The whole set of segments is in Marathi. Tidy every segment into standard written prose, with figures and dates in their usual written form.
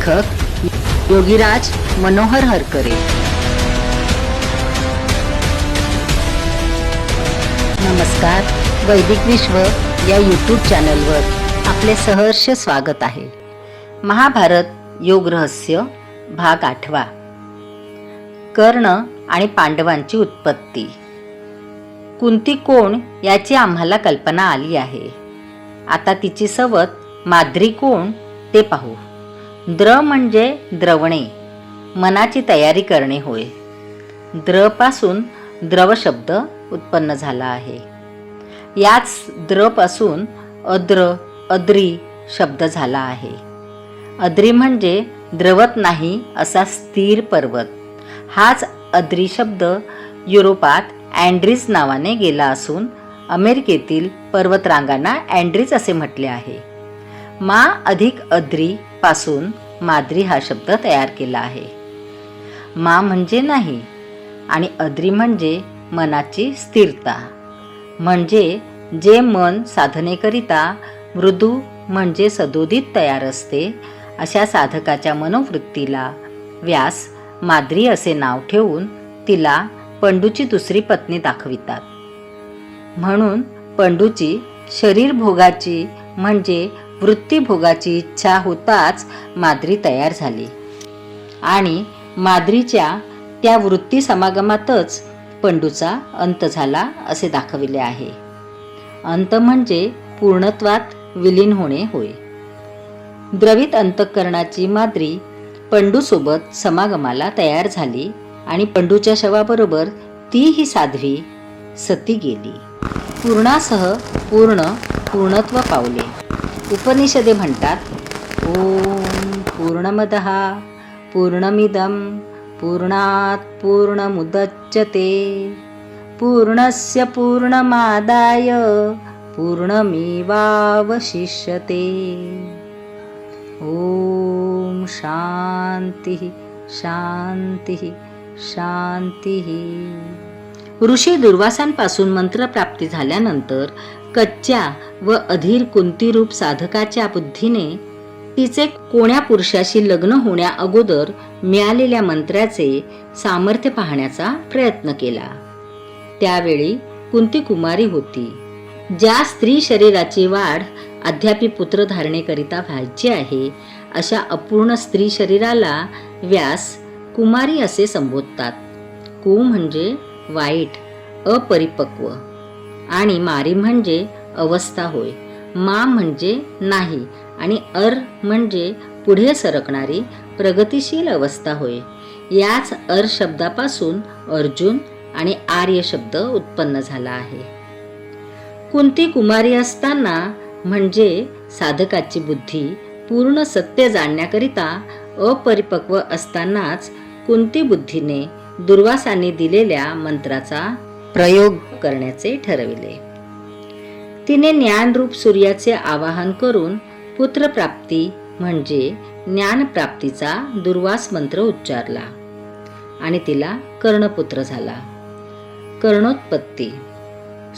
लेखक योगीराज मनोहर हरकरे। नमस्कार, वैदिक विश्व या यूट्यूब चॅनलवर आपले सहर्ष स्वागत आहे। महाभारत योग रहस्य भाग 8। कर्ण आणि पांडवांची उत्पत्ती। कुंती कोण याची आम्हाला कल्पना आली आहे। आता तिची सवत माद्री कोण ते पाहू। द्र म्हणजे द्रवणे, मनाची तयारी करणे होय। द्र पासून द्रव शब्द उत्पन्न झाला आहे। याच द्र पासून अद्र अद्री शब्द झाला आहे। अद्री म्हणजे द्रवत नाही असा स्थिर पर्वत। हाच अद्री शब्द युरोपात अँड्रीज नावाने गेला असून अमेरिकेतील पर्वतरांगांना अँड्रीज असे म्हटले आहे। मा अधिक अद्री पासून माद्री हा शब्द तयार केला आहे। मा म्हणजे नाही आणि अद्री म्हणजे मनाची स्थिरता, म्हणजे जे मन साधनेकरिता मृदू म्हणजे सदोदित तयार असते अशा साधकाच्या मनोवृत्तीला व्यास माद्री असे नाव ठेवून तिला पंडूची दुसरी पत्नी दाखवितात। म्हणून पंडूची शरीर भोगाची म्हणजे वृत्ती भोगाची इच्छा होताच माद्री तयार झाली आणि माद्रीच्या त्या वृत्ती समागमातच पंडूचा अंत झाला असे दाखविले आहे। अंत म्हणजे पूर्णत्वात विलीन होणे होय। द्रवित अंतःकरणाची माद्री पंडूसोबत समागमाला तयार झाली आणि पंडूच्या शवाबरोबर ती ही साध्वी सती गेली। पूर्णासह पूर्णत्व पावले। उपनिषदे म्हणतात, ओम पूर्णमदः पूर्णमिदं पूर्णात् पूर्णमुदच्यते पूर्णस्य पूर्णमादाय पूर्णमेवावशिष्यते। ओम शांती शांती शांती। ऋषी दुर्वासांपासून मंत्रप्राप्ती झाल्यानंतर कच्च्या व अधीर कुंतीरूप साधकाच्या बुद्धीने तिचे कोण्या पुरुषाशी लग्न होण्या अगोदर मिळालेल्या मंत्राचे सामर्थ्य पाहण्याचा प्रयत्न केला। त्यावेळी कुंती कुमारी होती। ज्या स्त्री शरीराची वाढ अद्यापि पुत्र धारणेकरिता व्हायची आहे अशा अपूर्ण स्त्री शरीराला व्यास कुमारी असे संबोधतात। कु म्हणजे वाईट, अपरिपक्व आणि मारी म्हणजे अवस्था होय। मा म्हणजे नाही आणि अर म्हणजे पुढे सरकणारी प्रगतिशील अवस्था होय। याच अर शब्दापासून अर्जुन आणि आर्य शब्द उत्पन्न झाला आहे। कुंती कुमारी असताना म्हणजे साधकाची बुद्धी पूर्ण सत्य जाणण्याकरिता अपरिपक्व असतानाच कुंती बुद्धीने दुर्वासांनी दिलेल्या मंत्राचा प्रयोग करण्याचे ठरविले। तिने ज्ञानरूप सूर्याचे आवाहन करून पुत्रप्राप्ती म्हणजे ज्ञानप्राप्तीचा दुर्वास मंत्र उच्चारला आणि तिला कर्णपुत्र झाला। कर्णोत्पत्ती।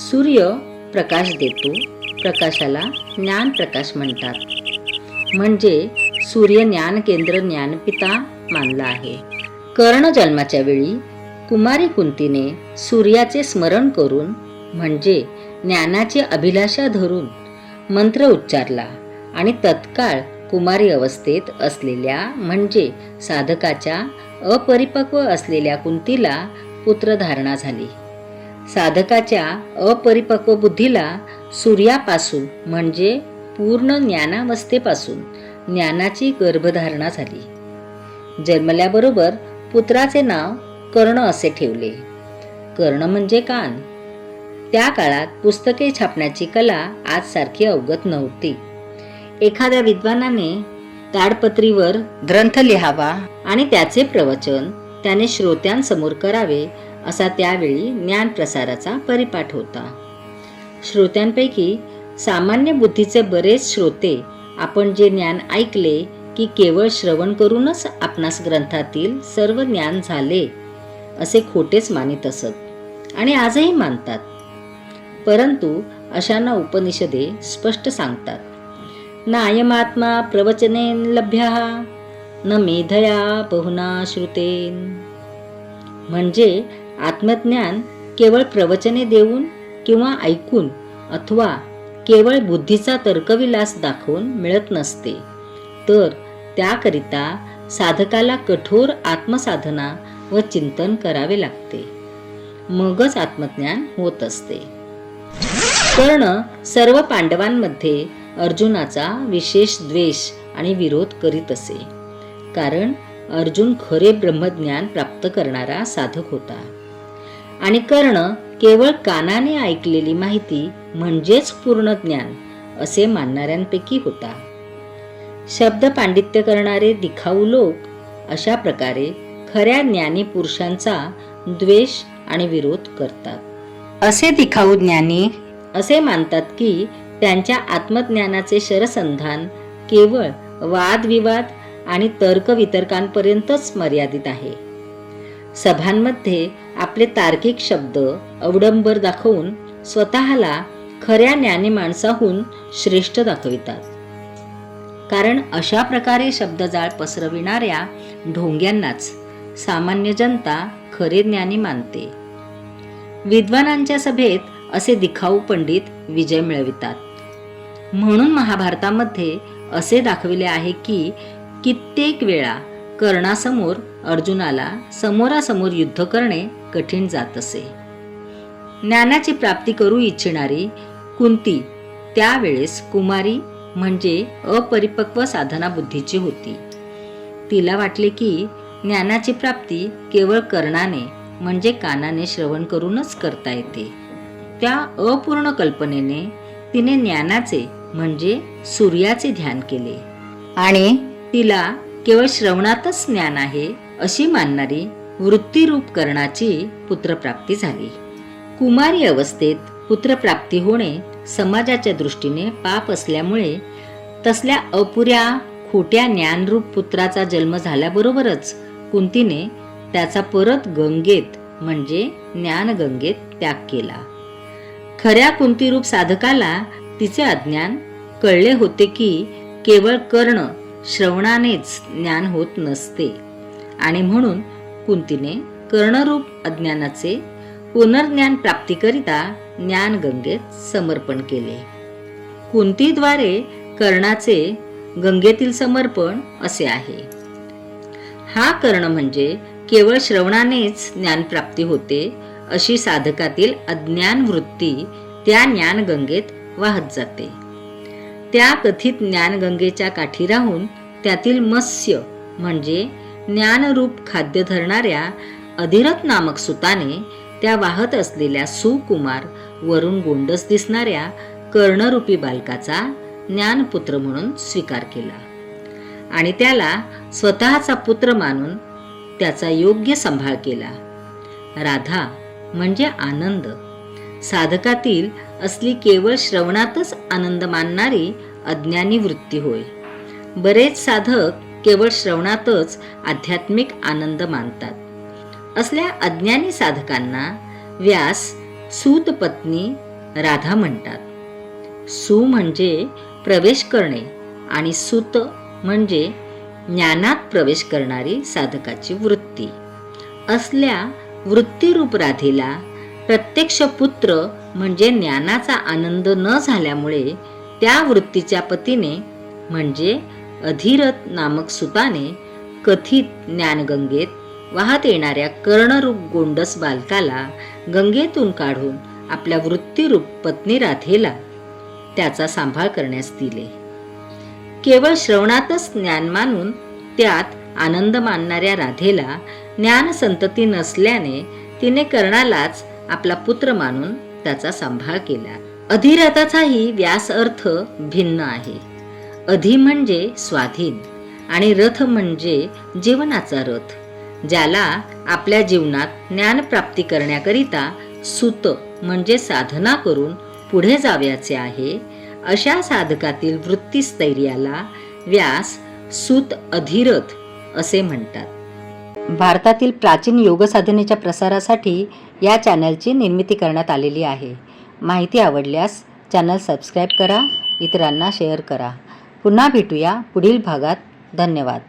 सूर्य प्रकाश देतो, प्रकाशाला ज्ञान प्रकाश म्हणतात, म्हणजे सूर्य ज्ञान केंद्र ज्ञानपिता मानला आहे। कर्ण जन्माच्या वेळी कुमारी कुंतीने सूर्याचे स्मरण करून म्हणजे ज्ञानाची अभिलाषा धरून मंत्र उच्चारला आणि तत्काळ कुमारी अवस्थेत असलेल्या म्हणजे साधकाच्या अपरिपक्व असलेल्या कुंतीला पुत्रधारणा झाली। साधकाच्या अपरिपक्व बुद्धीला सूर्यापासून म्हणजे पूर्ण ज्ञानावस्थेपासून ज्ञानाची गर्भधारणा झाली। जन्मल्याबरोबर पुत्राचे नाव कर्ण असे ठेवले। कर्ण म्हणजे कान। त्या काळात पुस्तके छापण्याची कला आज सारखी अवगत नव्हती। एखाद्या विद्वानाने ताडपत्रीवर ग्रंथ लिहावा आणि त्याचे प्रवचन त्याने श्रोत्यांसमोर करावे असा त्यावेळी ज्ञान प्रसाराचा परिपाठ होता। श्रोत्यांपैकी सामान्य बुद्धीचे बरेच श्रोते आपण जे ज्ञान ऐकले की केवळ श्रवण करूनच आपणास ग्रंथातील सर्व ज्ञान झाले असे खोटेच मानित असत आणि आजही मानतात। परंतु अशांना उपनिषदे स्पष्ट सांगतात, नायमात्मा प्रवचनेन लभ्यः न मेधया बहुना श्रुतेन. म्हणजे आत्मज्ञान केवळ प्रवचने देऊन किंवा ऐकून अथवा केवळ बुद्धीचा तर्कविलास दाखवून मिळत नसते, तर त्याकरिता साधकाला कठोर आत्मसाधना व चिंतन करावे लागते. मगच आत्मज्ञान होत असते. कर्ण सर्व पांडवांमध्ये अर्जुनाचा विशेष द्वेष आणि विरोध करीत असे, कारण अर्जुन खरे ब्रह्मज्ञान प्राप्त करणारा साधक होता आणि कर्ण केवळ कानाने ऐकलेली माहिती म्हणजेच पूर्ण ज्ञान असे मानणाऱ्यांपैकी होता. शब्द पांडित्य करणारे दिखाऊ लोक अशा प्रकारे खऱ्या ज्ञानी पुरुषांचा द्वेष आणि विरोध करतात. असे दिखाऊ ज्ञानी असे मानतात की त्यांच्या आत्मज्ञानाचे शरसंधान केवळ वादविवाद आणि तर्कवितर्कांपर्यंतच मर्यादित आहे. सभांमध्ये आपले तार्किक शब्द अवडंबर दाखवून स्वतःला खऱ्या ज्ञानी माणसाहून श्रेष्ठ दाखवितात. कारण अशा प्रकारे शब्दजाळ पसरविणाऱ्या ढोंग्यांनाच सामान्य जनता खरे ज्ञानी मानते. विद्वानांच्या सभेत असे दिखाऊ पंडित विजय मिळवितात. म्हणून महाभारतामध्ये असे दाखविले आहे की कित्येक वेळा कर्णासमोर अर्जुनाला समोरासमोर युद्ध करणे कठीण जात असे. ज्ञानाची प्राप्ती करू इच्छिणारी कुंती त्यावेळेस कुमारी म्हणजे अपरिपक्व साधना बुद्धीची होती. तिला वाटले की ज्ञानाची प्राप्ती केवळ कर्णाने म्हणजे कानाने श्रवण करूनच करता येते. त्या अपूर्ण कल्पनेने तिने ज्ञानाचे म्हणजे सूर्याचे ध्यान केले आणि तिला केवळ श्रवणातच ज्ञान आहे अशी मानणारी वृत्तीरूप कर्णाची पुत्रप्राप्ती झाली. कुमारी अवस्थेत पुत्रप्राप्ती होणे समाजाच्या दृष्टीने पाप असल्यामुळे तसल्या अपुऱ्या खोट्या ज्ञानरूप पुत्राचा जन्म झाल्याबरोबरच कुंतीने त्याचा परत गंगेत म्हणजे ज्ञानगंगेत त्याग केला. खऱ्या कुंतीरूप साधकाला तिचे अज्ञान कळले होते की केवळ कर्ण श्रवणानेच ज्ञान होत नसते आणि म्हणून कुंतीने कर्णरूप अज्ञानाचे पुनर्ज्ञान प्राप्तीकरिता ज्ञानगंगेत समर्पण केले. कुंतीद्वारे कर्णाचे गंगेतील समर्पण असे आहे. हा कर्ण म्हणजे केवळ श्रवणानेच ज्ञानप्राप्ती होते अशी साधकातील अज्ञान वृत्ती त्या ज्ञानगंगेत वाहत जाते. त्या कथित ज्ञानगंगेच्या काठी राहून त्यातील मत्स्य म्हणजे ज्ञानरूप खाद्य धरणाऱ्या अधिरथ नामक सुताने त्या वाहत असलेल्या सुकुमार वरून गोंडस दिसणाऱ्या कर्णरूपी बालकाचा ज्ञानपुत्र म्हणून स्वीकार केला आणि त्याला स्वतःचा पुत्र मानून त्याचा योग्य सांभाळ केला. राधा म्हणजे आनंद. साधकातील असली केवळ श्रवणातच आनंद मानणारी अज्ञानी वृत्ती होय. बरेच साधक केवळ श्रवणातच आध्यात्मिक आनंद मानतात. असल्या अज्ञानी साधकांना व्यास सूत पत्नी राधा म्हणतात. सु म्हणजे प्रवेश करणे आणि सुत म्हणजे ज्ञानात प्रवेश करणारी साधकाची वृत्ती. असल्या वृत्तीरूप राधेला प्रत्यक्ष पुत्र म्हणजे ज्ञानाचा आनंद न झाल्यामुळे त्या वृत्तीच्या पतीने म्हणजे अधिरथ नामक सुताने कथित ज्ञानगंगेत वाहत येणाऱ्या कर्णरूप गोंडस बालकाला गंगेतून काढून आपल्या वृत्तीरूप पत्नी राधेला त्याचा सांभाळ करण्यास दिले. केवळ श्रवणातच ज्ञान मानून त्यात आनंद मानणाऱ्या राधेला ज्ञान संतती नसल्याने तिने कर्णालाच आपला पुत्र मानून त्याचा सांभाळ केला. अधिरथाचाही व्यास अर्थ भिन्न आहे. अधि म्हणजे स्वाधीन आणि रथ म्हणजे जीवनाचा रथ, ज्याला आपल्या जीवनात ज्ञानप्राप्ती करण्याकरिता सुत म्हणजे साधना करून पुढे जावयाचे आहे. अशा साधकातील वृत्तीस्थैर्याला व्यास सुत अधिरथ असे म्हणतात. भारतातील प्राचीन योग साधनेच्या प्रसारासाठी या चॅनलची निर्मिती करण्यात आलेली आहे. माहिती आवडल्यास चॅनल सबस्क्राईब करा, इतरांना शेअर करा. पुन्हा भेटूया पुढील भागात. धन्यवाद.